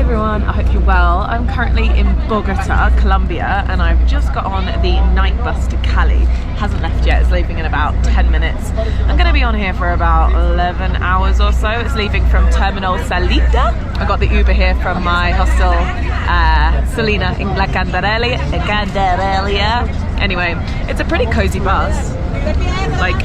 everyone, I hope you're well. I'm currently in Bogota, Colombia, and I've just got on the night bus to Cali. It hasn't left yet, it's leaving in about 10 minutes. I'm going to be on here for about 11 hours or so. It's leaving from Terminal Salida. I got the Uber here from my hostel, Selena in La Candelaria. Anyway, it's a pretty cozy bus. Like,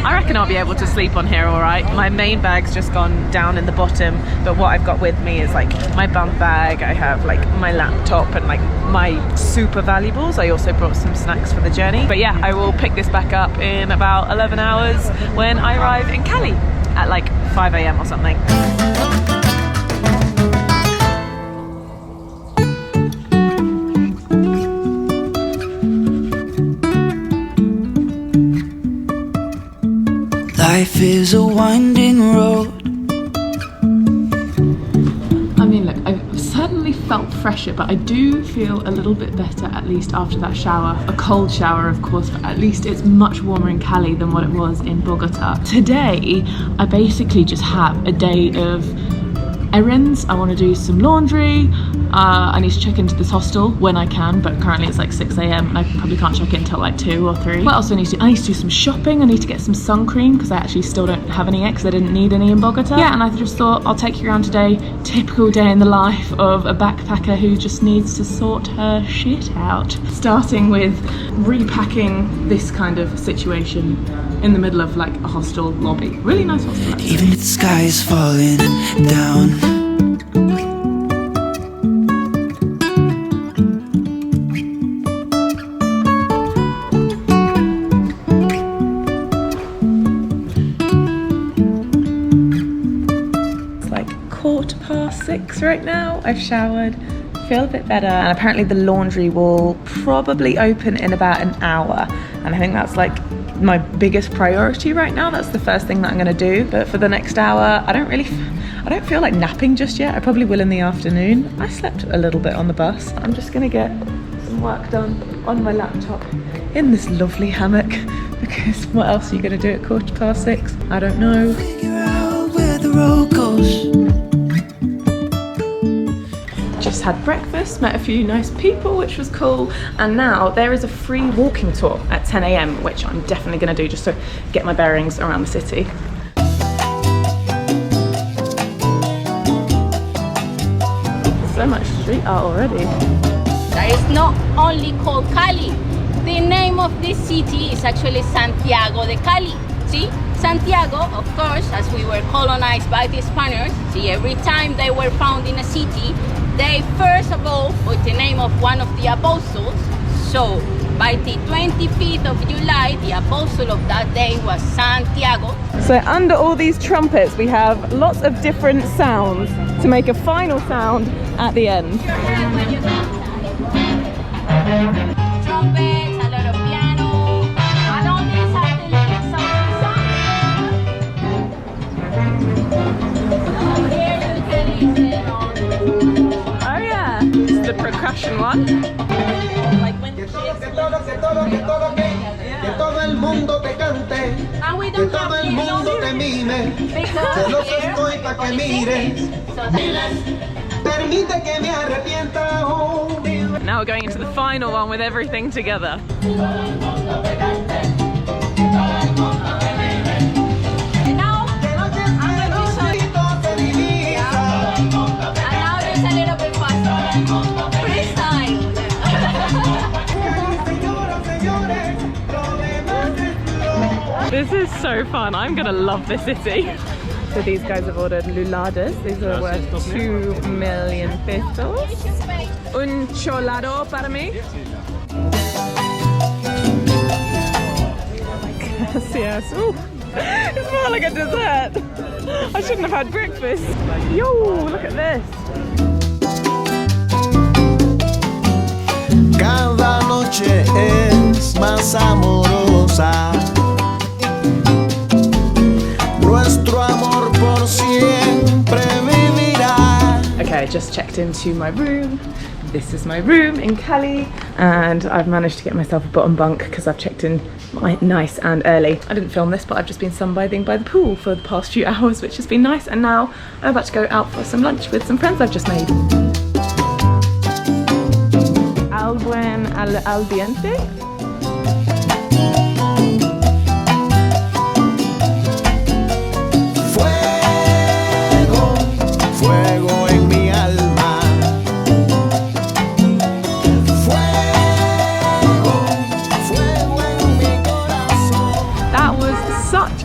I reckon I'll be able to sleep on here all right. My main bag's just gone down in the bottom, but what I've got with me is like my bum bag. I have like my laptop and like my super valuables. I also brought some snacks for the journey. But yeah, I will pick this back up in about 11 hours when I arrive in Cali at like 5 AM or something. Life is a winding road. I mean, look, I've certainly felt fresher, but I do feel a little bit better, at least after that shower. A cold shower, of course, but at least it's much warmer in Cali than what it was in Bogota. Today, I basically just have a day of errands. I want to do some laundry. I need to check into this hostel when I can, but currently it's like 6 AM and I probably can't check in until like 2 or 3. What else do I need to do? I need to do some shopping. I need to get some sun cream because I actually still don't have any yet because I didn't need any in Bogota. Yeah, and I just thought I'll take you around today. Typical day in the life of a backpacker who just needs to sort her shit out. Starting with repacking this kind of situation in the middle of like a hostel lobby. Really nice hostel actually. Even if the sky is falling down. It's like 6:15 right now. I've showered, feel a bit better, and apparently the laundry will probably open in about an hour, and I think that's like my biggest priority right now. That's the first thing that I'm going to do. But for the next hour, I don't feel like napping just yet. I probably will in the afternoon. I slept a little bit on the bus. I'm just going to get some work done on my laptop in this lovely hammock, because what else are you going to do at 6:15? I don't know. Figure out where the road goes. Just had breakfast, met a few nice people, which was cool, and now there is a free walking tour at 10 AM, which I'm definitely going to do just to get my bearings around the city. So much street art already. That is not only called Cali. The name of this city is actually Santiago de Cali. See? Santiago, of course, as we were colonized by the Spaniards, see, every time they were found in a city, they first of all put the name of one of the apostles. So by the 25th of July, the apostle of that day was Santiago. So under all these trumpets, we have lots of different sounds to make a final sound at the end. Trumpets, a lot of piano, and all these are the lyrics of the song. Here you can listen all the Oh yeah, this is the percussion one. And we don't have Now we're going into the final one with everything together. And now there's a little bit faster. Freestyle. This is so fun. I'm gonna love this city. So these guys have ordered luladas. These are worth 2 million pesos. Un cholado para mí. Gracias. Ooh, it's more like a dessert. I shouldn't have had breakfast. Yo, look at this. Cada noche es más amorosa. Nuestro amor por siempre vivirá. Okay, I just checked into my room. This is my room in Cali, and I've managed to get myself a bottom bunk because I've checked in nice and early. I didn't film this, but I've just been sunbathing by the pool for the past few hours, which has been nice, and now I'm about to go out for some lunch with some friends I've just made. Al buen al diente.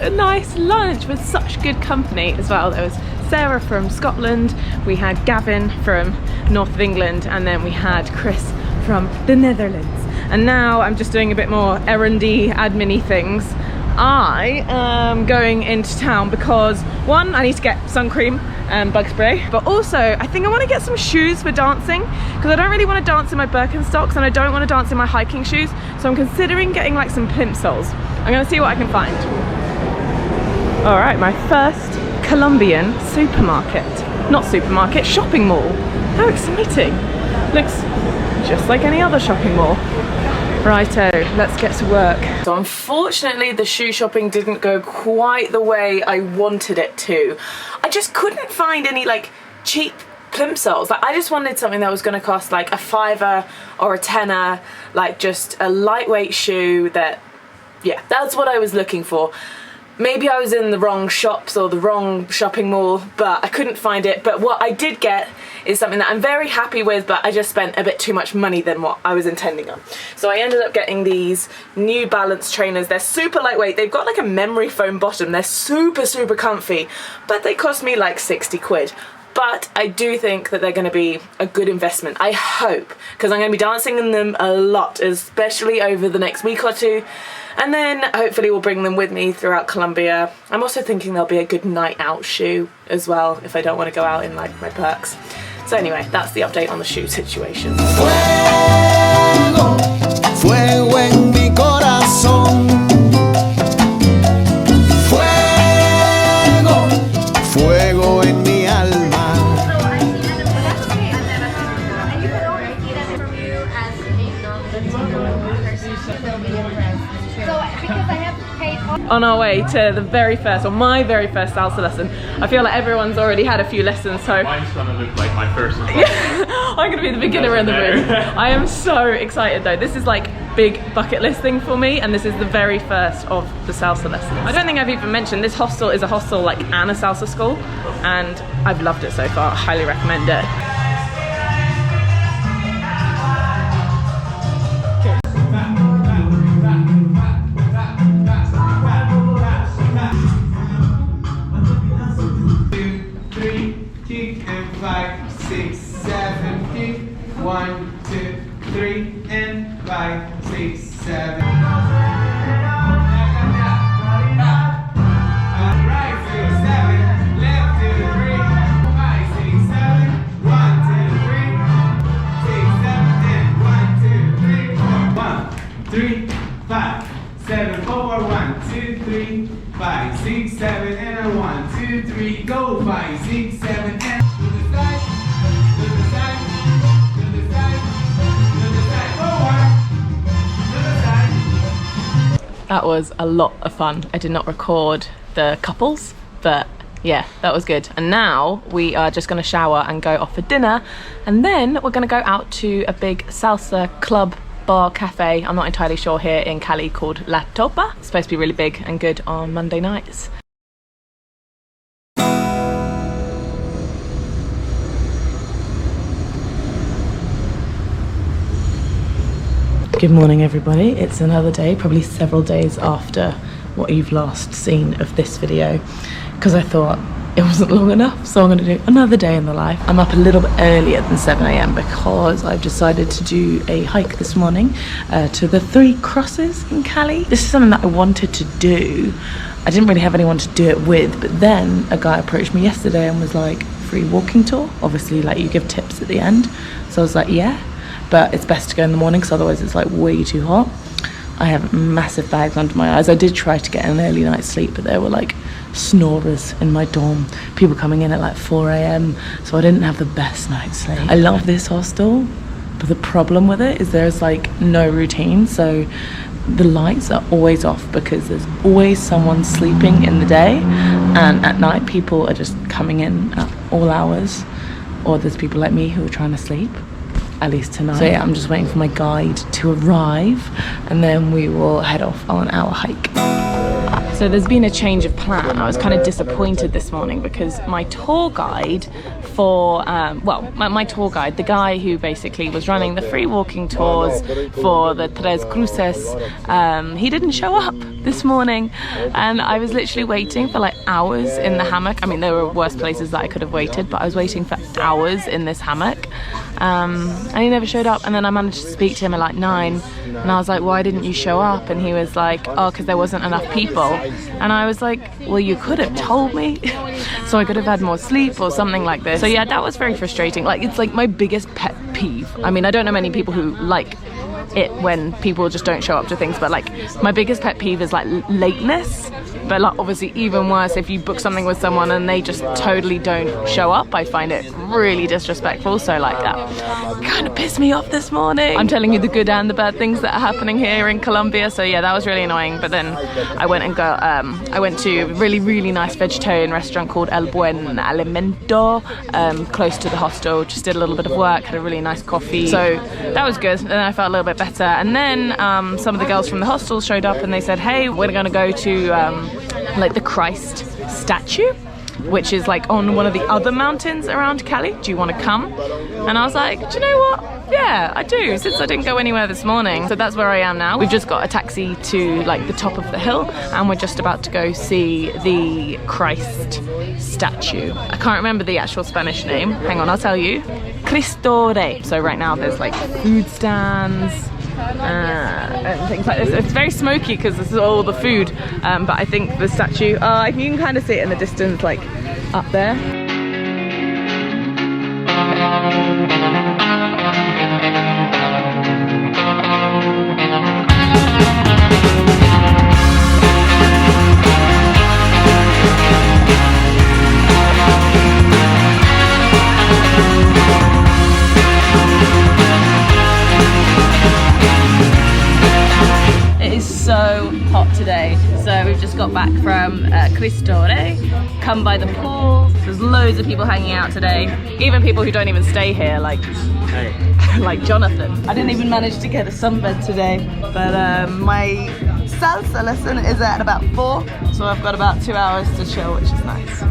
A nice lunch with such good company as well. There was Sarah from Scotland, we had Gavin from north of England, and then we had Chris from the Netherlands. And now I'm just doing a bit more errandy, admin-y things. I am going into town because one, I need to get sun cream and bug spray, but also I think I want to get some shoes for dancing, because I don't really want to dance in my Birkenstocks and I don't want to dance in my hiking shoes, so I'm considering getting like some plimsolls. I'm going to see what I can find. All right, my first Colombian supermarket. Not supermarket, shopping mall. How exciting. Looks just like any other shopping mall. Righto, let's get to work. So unfortunately the shoe shopping didn't go quite the way I wanted it to. I just couldn't find any like cheap plimsolls. Like I just wanted something that was going to cost like a £5 or a £10, like just a lightweight shoe that, yeah, that's what I was looking for. Maybe I was in the wrong shops or the wrong shopping mall, but I couldn't find it. But what I did get is something that I'm very happy with, but I just spent a bit too much money than what I was intending on. So I ended up getting these New Balance trainers. They're super lightweight. They've got like a memory foam bottom. They're super, super comfy, but they cost me like 60 quid. But I do think that they're going to be a good investment. I hope, because I'm going to be dancing in them a lot, especially over the next week or two. And then hopefully we'll bring them with me throughout Colombia. I'm also thinking they'll be a good night out shoe as well if I don't want to go out in like my perks. So anyway, that's the update on the shoe situation. Fuego, fuego en mi corazón. Fuego, fuego en mi alma. On our way to the very first, or my very first salsa lesson. I feel like everyone's already had a few lessons, so mine's gonna look like my first as well. I'm gonna be the beginner in the room. I am so excited though. This is like big bucket list thing for me, and this is the very first of the salsa lessons. I don't think I've even mentioned this hostel is a hostel like and a salsa school, and I've loved it so far. I highly recommend it. That was a lot of fun. I did not record the couples, but yeah, that was good. And now we are just gonna shower and go off for dinner, and then we're gonna go out to a big salsa club, bar, cafe, I'm not entirely sure, here in Cali called La Topa. It's supposed to be really big and good on Monday nights. Good morning everybody, it's another day, probably several days after what you've last seen of this video, because I thought it wasn't long enough, so I'm going to do another day in the life. I'm up a little bit earlier than 7 AM because I've decided to do a hike this morning to the 3 crosses in Cali. This is something that I wanted to do. I didn't really have anyone to do it with, but then a guy approached me yesterday and was like, free walking tour, obviously like you give tips at the end, so I was like, yeah. But it's best to go in the morning because otherwise it's like way too hot. I have massive bags under my eyes. I did try to get an early night's sleep, but there were like snorers in my dorm, people coming in at like 4 AM, so I didn't have the best night's sleep. I love this hostel, but the problem with it is there's like no routine. So the lights are always off because there's always someone sleeping in the day, and at night people are just coming in at all hours, or there's people like me who are trying to sleep, at least tonight. So yeah, I'm just waiting for my guide to arrive, and then we will head off on our hike. So there's been a change of plan. I was kind of disappointed this morning because my tour guide for, my tour guide, the guy who basically was running the free walking tours for the Tres Cruces, he didn't show up this morning, and I was literally waiting for like hours in the hammock. I mean, there were worse places that I could have waited, but I was waiting for hours in this hammock, and he never showed up. And then I managed to speak to him at like 9, and I was like, why didn't you show up? And he was like, oh, because there wasn't enough people. And I was like, well, you could have told me so I could have had more sleep or something like this. So yeah, that was very frustrating. Like, it's like my biggest pet peeve. I mean, I don't know many people who like it when people just don't show up to things, but like my biggest pet peeve is like lateness. But like obviously even worse if you book something with someone and they just totally don't show up. I find it really disrespectful. So like that kind of pissed me off this morning. I'm telling you the good and the bad things that are happening here in Colombia. So yeah, that was really annoying. But then I went and got I went to a really nice vegetarian restaurant called El Buen Alimento, close to the hostel. Just did a little bit of work, had a really nice coffee. So that was good. And then I felt a little bit better. And then some of the girls from the hostel showed up and they said, hey, we're going to go to like the Christ statue, which is like on one of the other mountains around Cali. Do you want to come? And I was like, do you know what? Yeah, I do, since I didn't go anywhere this morning. So that's where I am now. We've just got a taxi to like the top of the hill, and we're just about to go see the Christ statue. I can't remember the actual Spanish name. Hang on, I'll tell you. Cristo Rey. So right now there's like food stands and things like this. It's very smoky because this is all the food, but I think the statue, you can kind of see it in the distance, like up there. So hot today. So we've just got back from Cristo Rey, come by the pool. There's loads of people hanging out today, even people who don't even stay here, like like Jonathan. I didn't even manage to get a sunbed today, but my salsa lesson is at about 4, so I've got about 2 hours to chill, which is nice.